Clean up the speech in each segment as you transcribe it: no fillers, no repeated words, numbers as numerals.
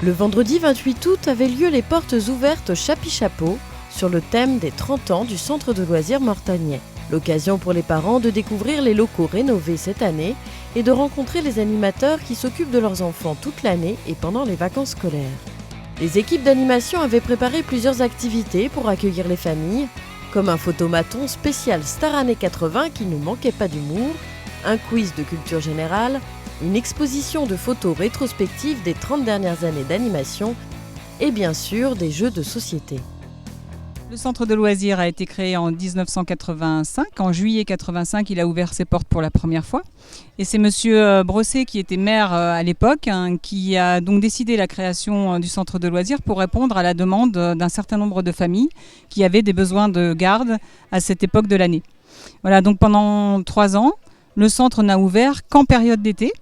Le vendredi 28 août avaient lieu les portes ouvertes Chapi Chapeau sur le thème des 30 ans du centre de loisirs mortagnais. L'occasion pour les parents de découvrir les locaux rénovés cette année et de rencontrer les animateurs qui s'occupent de leurs enfants toute l'année et pendant les vacances scolaires. Les équipes d'animation avaient préparé plusieurs activités pour accueillir les familles, comme un photomaton spécial Star Années 80 qui ne manquait pas d'humour, un quiz de culture générale, une exposition de photos rétrospectives des 30 dernières années d'animation et bien sûr des jeux de société. Le centre de loisirs a été créé en 1985. En juillet 85, il a ouvert ses portes pour la première fois. Et c'est monsieur Brosset, qui était maire à l'époque, qui a donc décidé la création du centre de loisirs pour répondre à la demande d'un certain nombre de familles qui avaient des besoins de garde à cette époque de l'année. Voilà, donc pendant 3 ans, le centre n'a ouvert qu'en période d'été.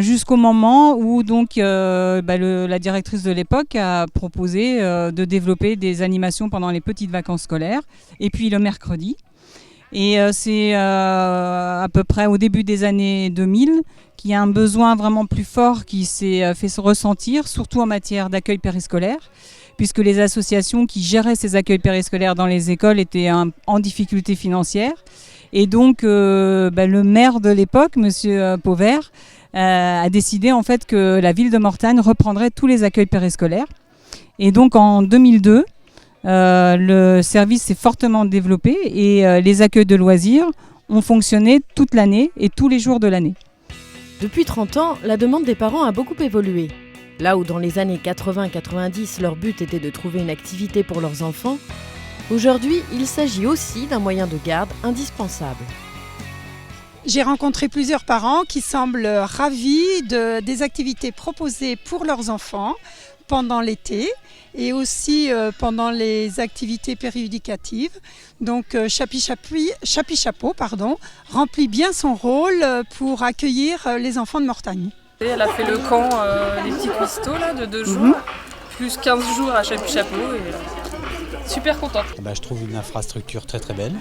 Jusqu'au moment où donc, la directrice de l'époque a proposé de développer des animations pendant les petites vacances scolaires et puis le mercredi. Et c'est à peu près au début des années 2000 qu'il y a un besoin vraiment plus fort qui s'est fait ressentir, surtout en matière d'accueil périscolaire, puisque les associations qui géraient ces accueils périscolaires dans les écoles étaient en difficulté financière. Et donc le maire de l'époque, monsieur Pauvert, a décidé en fait que la ville de Mortagne reprendrait tous les accueils périscolaires. Et donc en 2002, le service s'est fortement développé et les accueils de loisirs ont fonctionné toute l'année et tous les jours de l'année. Depuis 30 ans, la demande des parents a beaucoup évolué. Là où dans les années 80-90, leur but était de trouver une activité pour leurs enfants, aujourd'hui, il s'agit aussi d'un moyen de garde indispensable. J'ai rencontré plusieurs parents qui semblent ravis des activités proposées pour leurs enfants pendant l'été et aussi pendant les activités périéducatives. Donc Chapi Chapeau remplit bien son rôle pour accueillir les enfants de Mortagne. Elle a fait le camp des petits cuistots là, de 2 jours, plus 15 jours à Chapi Chapeau. Super contente. Je trouve une infrastructure très très belle,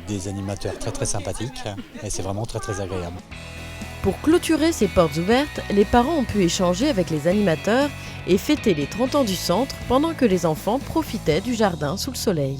des animateurs très très sympathiques et c'est vraiment très très agréable. Pour clôturer ces portes ouvertes, les parents ont pu échanger avec les animateurs et fêter les 30 ans du centre pendant que les enfants profitaient du jardin sous le soleil.